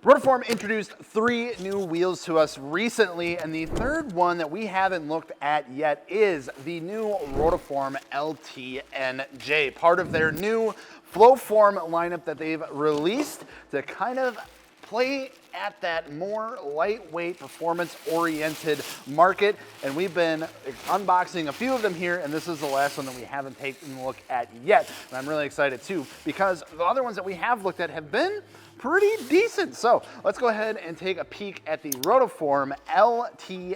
Rotiform introduced 3 new wheels to us recently, and the third one that we haven't looked at yet is the new Rotiform LTN-J, part of their new Flowform lineup that they've released to kind of play at that more lightweight, performance-oriented market. And we've been unboxing a few of them here, and this is the last one that we haven't taken a look at yet. And I'm really excited too, because the other ones that we have looked at have been pretty decent. So let's go ahead and take a peek at the Rotiform LTN-J.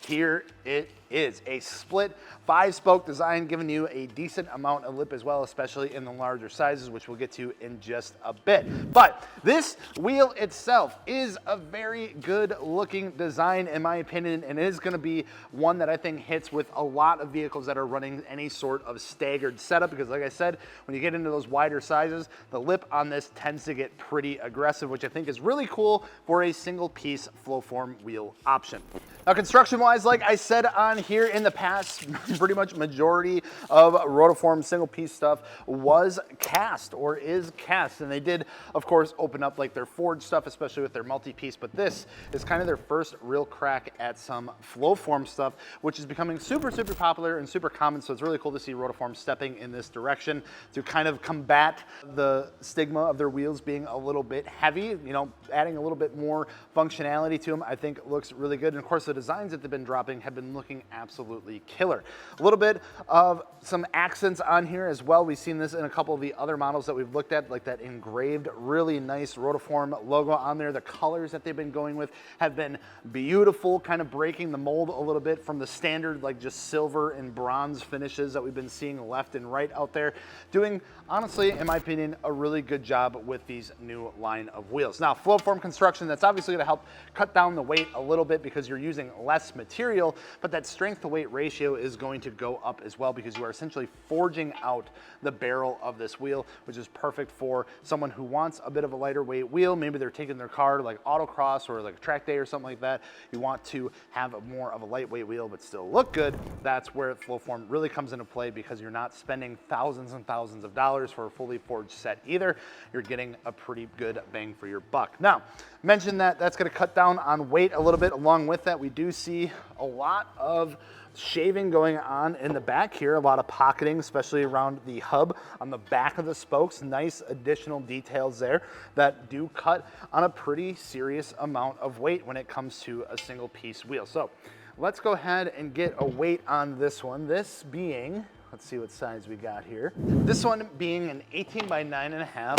Here it is, a split 5-spoke design, giving you a decent amount of lip as well, especially in the larger sizes, which we'll get to in just a bit. But this wheel itself is a very good looking design in my opinion, and it is gonna be one that I think hits with a lot of vehicles that are running any sort of staggered setup, because like I said, when you get into those wider sizes, the lip on this tends to get pretty aggressive, which I think is really cool for a single piece Flowform wheel option. Now, construction-wise, like I said on here in the past, pretty much majority of Rotiform single piece stuff was cast or is cast. And they did, of course, open up like their forged stuff, especially with their multi-piece. But this is kind of their first real crack at some Flowform stuff, which is becoming super, super popular and super common. So it's really cool to see Rotiform stepping in this direction to kind of combat the stigma of their wheels being a little bit heavy, you know, adding a little bit more functionality to them, I think looks really good. And of course, the designs that they've been dropping have been looking absolutely killer. A little bit of some accents on here as well. We've seen this in a couple of the other models that we've looked at, like that engraved, really nice Rotiform logo on there. The colors that they've been going with have been beautiful, kind of breaking the mold a little bit from the standard, like just silver and bronze finishes that we've been seeing left and right out there. Doing, honestly, in my opinion, a really good job with these new line of wheels. Now, Flowform construction, that's obviously gonna help cut down the weight a little bit because you're using less material, but that strength to weight ratio is going to go up as well because you are essentially forging out the barrel of this wheel, which is perfect for someone who wants a bit of a lighter weight wheel. Maybe they're taking their car to like autocross or like a track day or something like that. You want to have more of a lightweight wheel but still look good. That's where Flowform really comes into play because you're not spending thousands and thousands of dollars for a fully forged set either. You're getting a pretty good bang for your buck. Now, mentioned that that's going to cut down on weight a little bit. Along with that, we do see a lot of shaving going on in the back here, a lot of pocketing, especially around the hub on the back of the spokes. Nice additional details there that do cut on a pretty serious amount of weight when it comes to a single piece wheel. So let's go ahead and get a weight on this one. This being, let's see what size we got here. This one being an 18 by 9.5.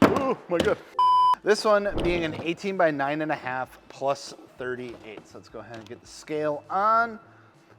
Oh my God. This one being an 18 by 9.5 plus 38. So let's go ahead and get the scale on.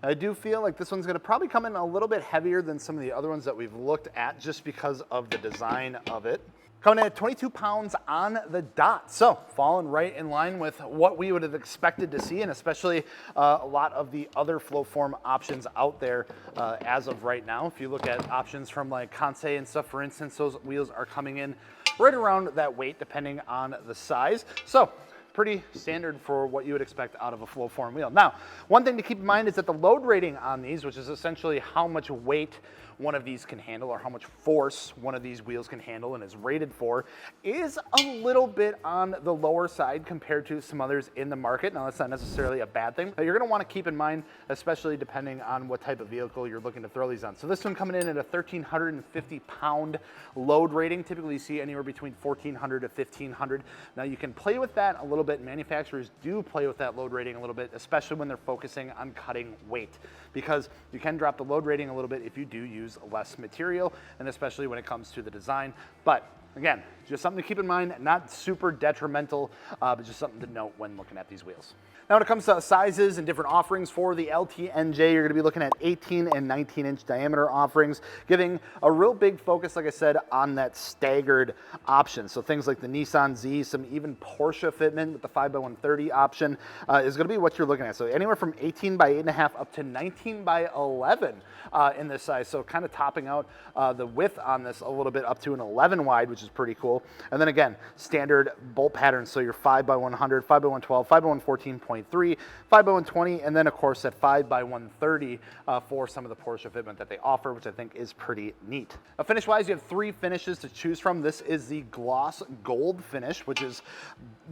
I do feel like this one's gonna probably come in a little bit heavier than some of the other ones that we've looked at just because of the design of it. Coming in at 22 pounds on the dot. So falling right in line with what we would have expected to see, and especially a lot of the other Flowform options out there as of right now. If you look at options from like Kansei and stuff, for instance, those wheels are coming in right around that weight depending on the size. So pretty standard for what you would expect out of a Flowform wheel. Now, one thing to keep in mind is that the load rating on these, which is essentially how much weight one of these can handle or how much force one of these wheels can handle and is rated for, is a little bit on the lower side compared to some others in the market. Now, that's not necessarily a bad thing, but you're gonna wanna keep in mind, especially depending on what type of vehicle you're looking to throw these on. So this one coming in at a 1,350 pound load rating. Typically you see anywhere between 1,400 to 1,500. Now you can play with that a little bit. Manufacturers do play with that load rating a little bit, especially when they're focusing on cutting weight, because you can drop the load rating a little bit if you do use less material, and especially when it comes to the design. But again, just something to keep in mind, not super detrimental, but just something to note when looking at these wheels. Now, when it comes to sizes and different offerings for the LTN-J, you're gonna be looking at 18 and 19-inch diameter offerings, giving a real big focus, like I said, on that staggered option. So things like the Nissan Z, some even Porsche fitment with the 5x130 option is gonna be what you're looking at. So anywhere from 18 by 8.5 up to 19 by 11 in this size. So kind of topping out the width on this a little bit up to an 11 wide, which is pretty cool. wheel. And then again, standard bolt patterns. So your 5x100, 5x112, 5x114.3, 5x120, and then of course that 5x130 for some of the Porsche fitment that they offer, which I think is pretty neat. Now, finish-wise, you have 3 finishes to choose from. This is the gloss gold finish, which is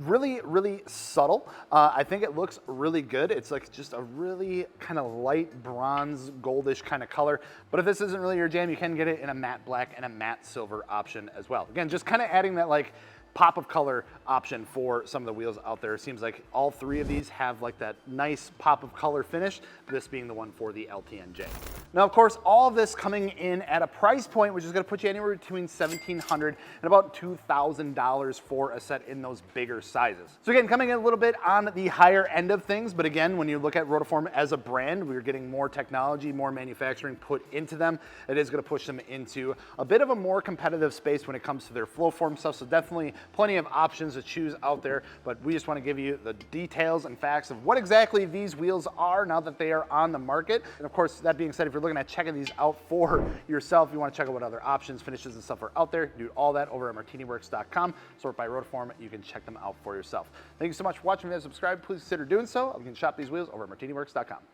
really, really subtle. I think it looks really good. It's like just a really kind of light bronze goldish kind of color. But if this isn't really your jam, you can get it in a matte black and a matte silver option as well. Again, just kind of adding that like pop of color option for some of the wheels out there. It seems like all 3 of these have like that nice pop of color finish, this being the one for the LTN-J. Now, of course, all of this coming in at a price point, which is gonna put you anywhere between $1,700 and about $2,000 for a set in those bigger sizes. So again, coming in a little bit on the higher end of things, but again, when you look at Rotiform as a brand, we're getting more technology, more manufacturing put into them. It is gonna push them into a bit of a more competitive space when it comes to their flow form stuff, so definitely plenty of options to choose out there, but we just want to give you the details and facts of what exactly these wheels are now that they are on the market. And of course, that being said, if you're looking at checking these out for yourself, you want to check out what other options, finishes, and stuff are out there, do all that over at MartiniWorks.com. Sort by Rotiform, you can check them out for yourself. Thank you so much for watching. If you haven't subscribed, please consider doing so. You can shop these wheels over at MartiniWorks.com.